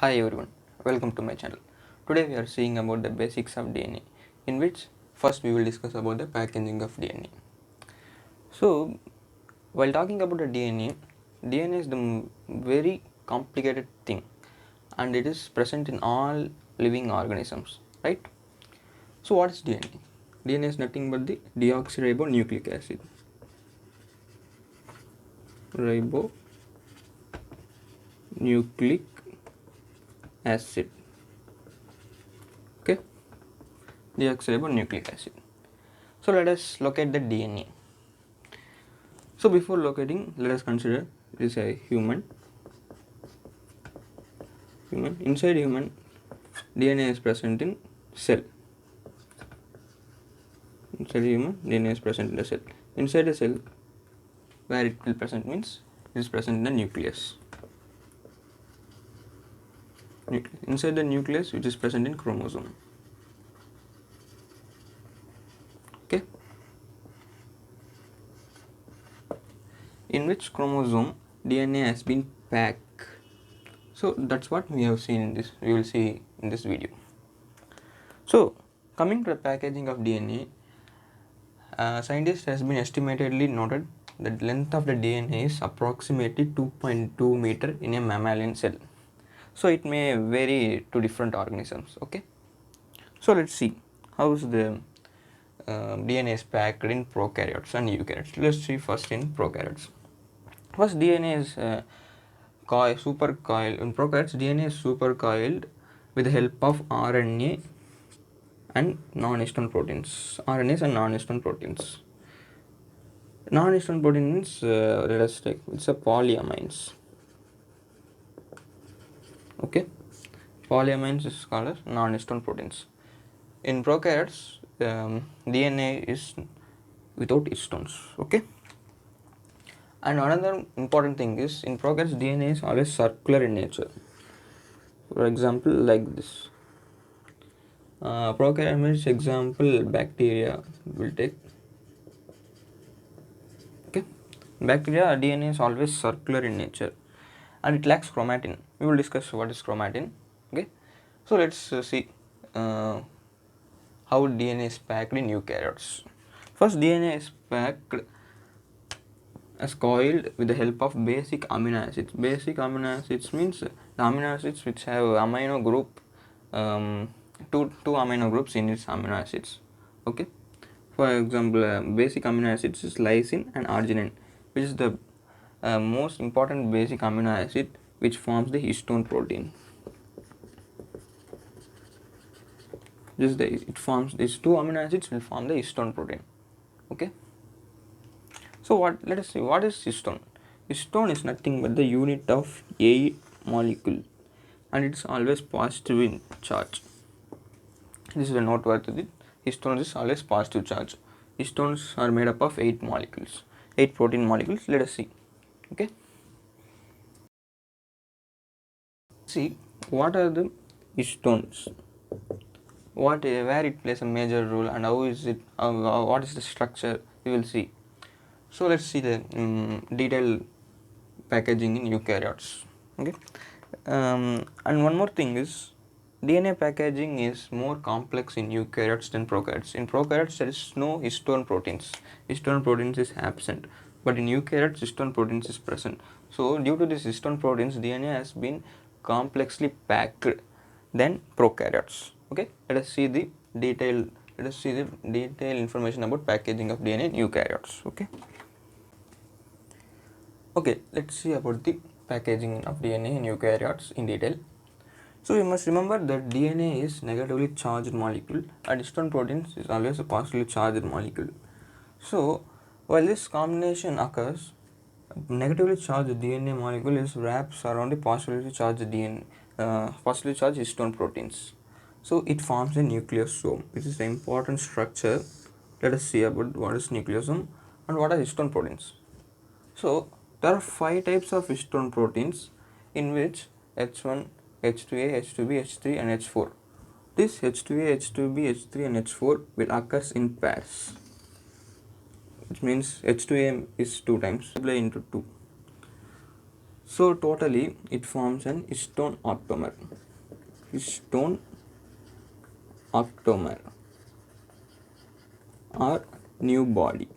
Hi everyone, welcome to my channel. Today we are seeing about the basics of DNA, in which first we will discuss about the packaging of DNA. So while talking about the DNA is the very complicated thing and it is present in all living organisms, right? So what is DNA? DNA is nothing but the deoxyribonucleic acid. Ribonucleic acid. Okay, deoxyribonucleic acid. So let us locate the DNA. So before locating, let us consider this a human. Inside human, DNA is present in cell. Inside human, DNA is present in the cell. Inside the cell, where it will present means it is present in the nucleus. Inside the nucleus, which is present in chromosome. Okay. In which chromosome DNA has been packed. So that's what we have seen in this. We will see in this video. So coming to the packaging of DNA, scientists has been estimatedly noted that the length of the DNA is approximately 2.2 meter in a mammalian cell. So it may vary to different organisms. Okay. So let's see how is the DNA is packed in prokaryotes and eukaryotes. Let's see first in prokaryotes. First, DNA is supercoiled. In prokaryotes, DNA is supercoiled with the help of RNA and non-histone proteins. RNAs and non-histone proteins. Non-histone protein means let us take it's a polyamines. Okay, polyamines is called as non-histone proteins. In prokaryotes, DNA is without histones. Okay, and another important thing is in prokaryotes DNA is always circular in nature. For example, like this. Prokaryotes example bacteria will take. Okay, bacteria DNA is always circular in nature and it lacks chromatin. We will discuss what is chromatin. Okay, so let's see how DNA is packed in eukaryotes. First, DNA is packed as coiled with the help of basic amino acids. Basic amino acids means the amino acids which have amino group, two amino groups in its amino acids. Okay, for example, basic amino acids is lysine and arginine, which is the most important basic amino acid which forms the histone protein. It forms these two amino acids will form the histone protein. Okay. So let us see what is histone. Histone is nothing but the unit of a molecule, and it's always positive in charge. This is a noteworthy. Histone is always positive charge. Histones are made up of 8 molecules, 8 protein molecules. Let us see. Okay. See what are the histones. Where it plays a major role and how is it? What is the structure? We will see. So let's see the detailed packaging in eukaryotes. Okay, and one more thing is DNA packaging is more complex in eukaryotes than prokaryotes. In prokaryotes there is no histone proteins. Histone proteins is absent, but in eukaryotes histone proteins is present. So due to this histone proteins, DNA has been complexly packed than prokaryotes. Okay, let us see the detailed information about packaging of DNA in eukaryotes. Okay, let's see about the packaging of DNA in eukaryotes in detail. So you must remember that DNA is negatively charged molecule and histone proteins is always a positively charged molecule. So while this combination occurs, negatively charged DNA molecule is wraps around the positively charged positively charged histone proteins. So it forms a nucleosome. This is the important structure. Let us see about what is nucleosome and what are histone proteins. So there are 5 types of histone proteins in which H1, H2A, H2B, H3 and H4. This H2A, H2B, H3 and H4 will occur in pairs, which means H2A is 2 times, multiply into 2. So totally it forms an histone octamer. Histone octamer or new body.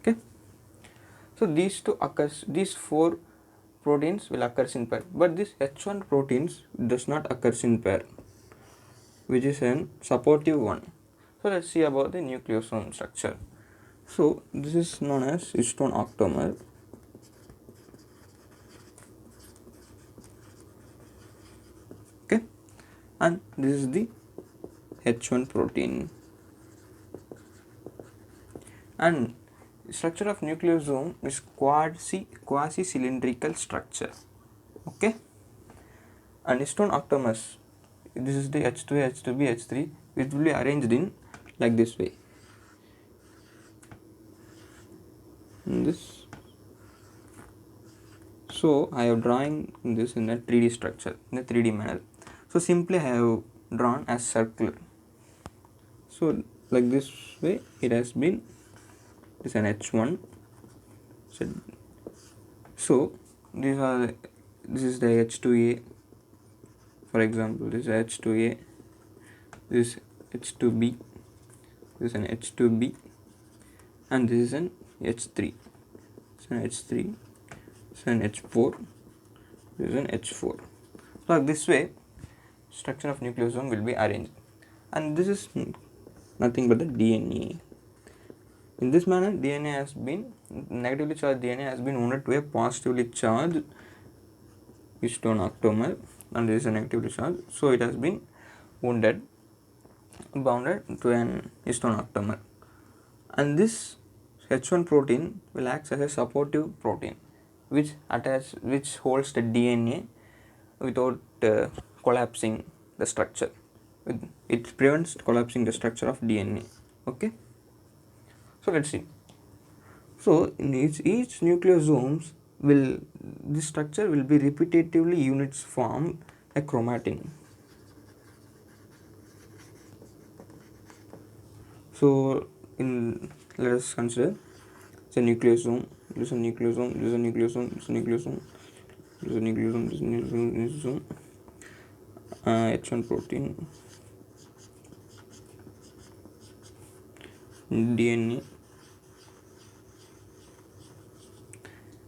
Okay. So these four proteins will occur in pair, but this H1 proteins does not occur in pair, which is an supportive one. So let's see about the nucleosome structure. So this is known as histone octamer. Okay, and this is the H1 protein. And structure of nucleosome is quasi cylindrical structure. Okay, and histone octamers, this is the H2A, H2B, H3, which will be arranged in like this way. In this, so I have drawn this in a 3D structure, in a 3D manner. So simply I have drawn as circular. So like this way it has been, this is an H1. So these are, this is the H2A, for example this is H2A, this is H2B, this is an H2B, and this is an H3. This is an H3, this is an H4, this is an H4. So like this way structure of nucleosome will be arranged, and this is nothing but the DNA. In this manner, DNA has been, negatively charged DNA has been wounded to a positively charged histone octamer, and this is a negatively charged, so it has been bounded to an histone octamer. And this H1 protein will act as a supportive protein, which holds the DNA without collapsing the structure. It prevents collapsing the structure of DNA. Okay. So let's see. So in each nucleosomes this structure will be repetitively units form a chromatin. So let us consider it's a nucleosome, this is a nucleosome, this is a nucleosome, this is a nucleosome, this is a nucleosome, this is a nucleosome, H1 protein, DNA.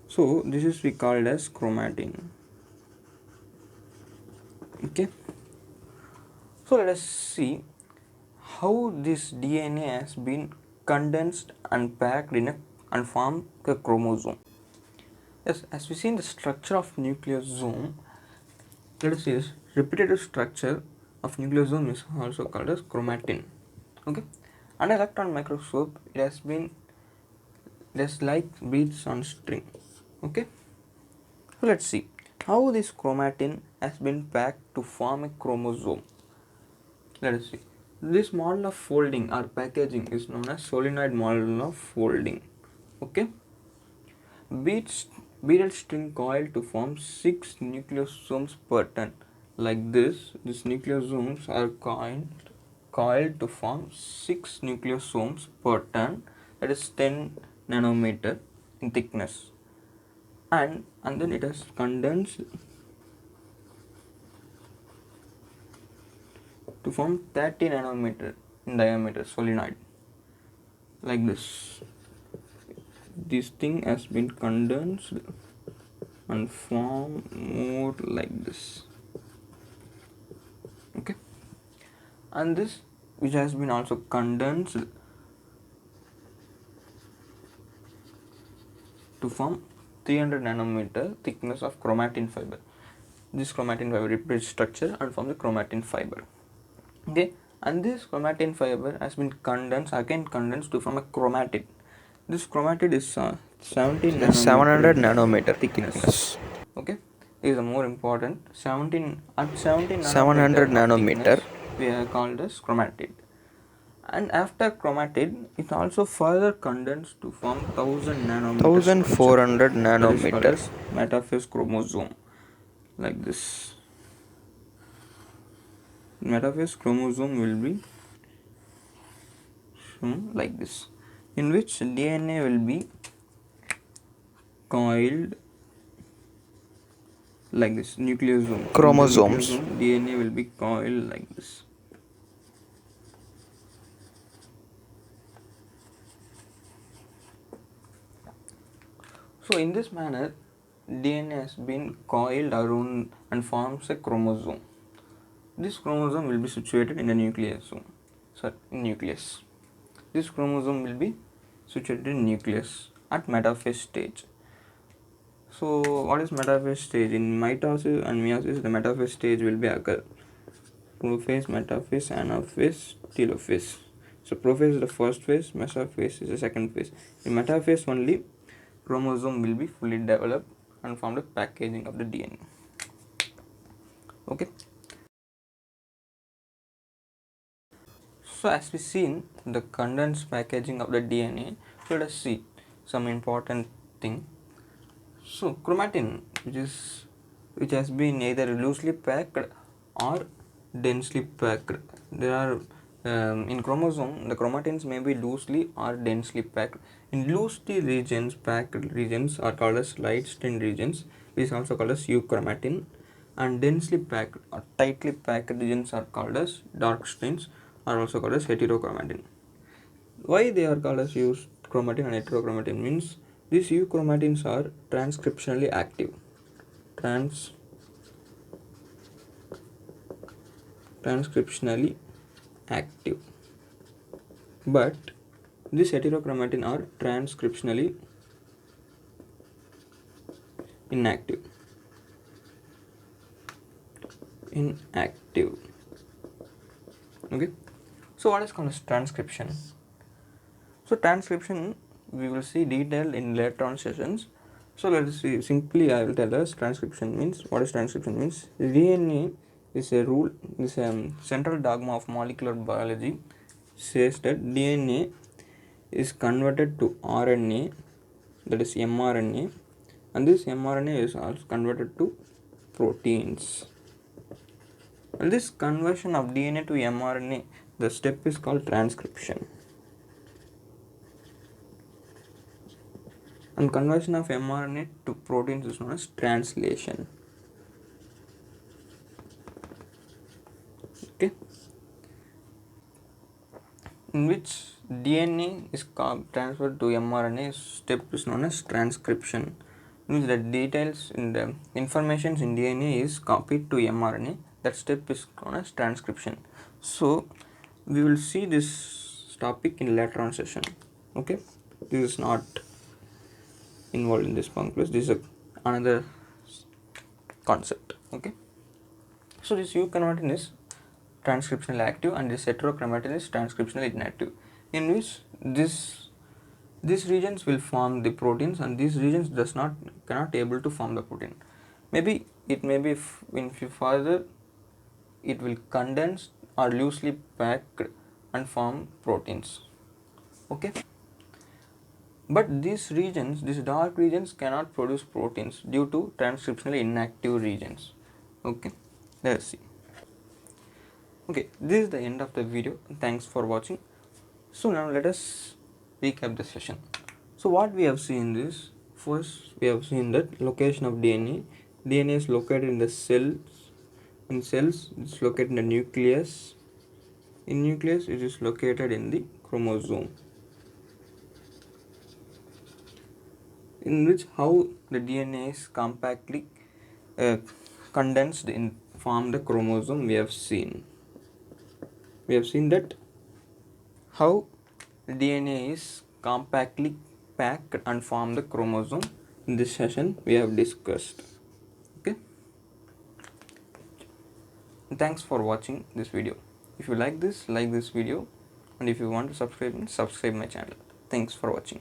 So this is we called as chromatin. Okay. So let us see how this DNA has been condensed and packed and formed a chromosome. Yes, as we see in the structure of nucleosome, let us see this repetitive structure of nucleosome is also called as chromatin. Okay, under electron microscope it has been just like beads on string. Okay, so let's see how this chromatin has been packed to form a chromosome. Let us see. This model of folding or packaging is known as solenoid model of folding. Okay, beaded string coil to form 6 nucleosomes per turn. Like this, these nucleosomes are coiled to form 6 nucleosomes per turn, that is 10 nanometer in thickness, and then it has condensed to form 30 nanometer in diameter solenoid. Like this thing has been condensed and form more like this. Okay, and this which has been also condensed to form 300 nanometer thickness of chromatin fiber. This chromatin fiber repeats structure and forms the chromatin fiber. Okay, and this chromatin fiber has been condensed to form a chromatid. This chromatid is 700 nanometer thickness. Okay, is the more important 17 700 nanometer. We are called as chromatid. And after chromatid, it also further condensed to form 1000 nanometer 1400 nanometer metaphase chromosome. Like this, metaphase chromosome will be shown like this, in which DNA will be coiled like this. Nucleosome. In the chromosomes. nucleosome, DNA will be coiled like this. So in this manner, DNA has been coiled around and forms a chromosome. This chromosome will be situated in the nucleus. This chromosome will be situated in nucleus at metaphase stage. So what is metaphase stage? In mitosis and meiosis, the metaphase stage will be occur. Prophase, metaphase, anaphase, telophase. So prophase is the first phase, mesophase is the second phase. In metaphase only, chromosome will be fully developed and form the packaging of the DNA. Okay. So as we seen the condensed packaging of the DNA, let us see some important thing. So chromatin, which has been either loosely packed or densely packed. There are in chromosome the chromatins may be loosely or densely packed. In loosely packed regions are called as light chain regions, which is also called as euchromatin, and densely packed or tightly packed regions are called as dark strains, are also called as heterochromatin. Why they are called as euchromatin and heterochromatin means these euchromatins are transcriptionally active. Transcriptionally active, but these heterochromatin are transcriptionally inactive. Okay, so what is called as transcription? So transcription we will see detailed in later on sessions. So let us see, simply I will tell us transcription means. What is transcription means? DNA is a rule, is a central dogma of molecular biology, says that DNA is converted to RNA, that is mRNA, and this mRNA is also converted to proteins. And this conversion of DNA to mRNA, the step is called transcription. And conversion of mRNA to proteins is known as translation. Okay, in which DNA is transferred to mRNA, step is known as transcription. Means the details in the informations in DNA is copied to mRNA. That step is known as transcription. So we will see this topic in later on session. Okay, this is not involved in this pancreas. This is another concept. Okay, so this euchromatin is transcriptionally active and this heterochromatin is transcriptionally inactive, in which these regions will form the proteins and these regions cannot able to form the protein. Maybe it may be in further it will condense or loosely packed and form proteins. Okay, but these dark regions cannot produce proteins due to transcriptionally inactive regions. Okay, let's see. Okay, this is the end of the video. Thanks for watching. So now let us recap the session. So what we have seen is, first we have seen that location of DNA. DNA is located in the cells. In cells, it's located in the nucleus. In nucleus, it is located in the chromosome. In which how the DNA is compactly condensed in form the chromosome we have seen. We have seen that how DNA is compactly packed and form the chromosome. In this session we have discussed. Okay, thanks for watching this video. If you like this video, and if you want to subscribe my channel. Thanks for watching.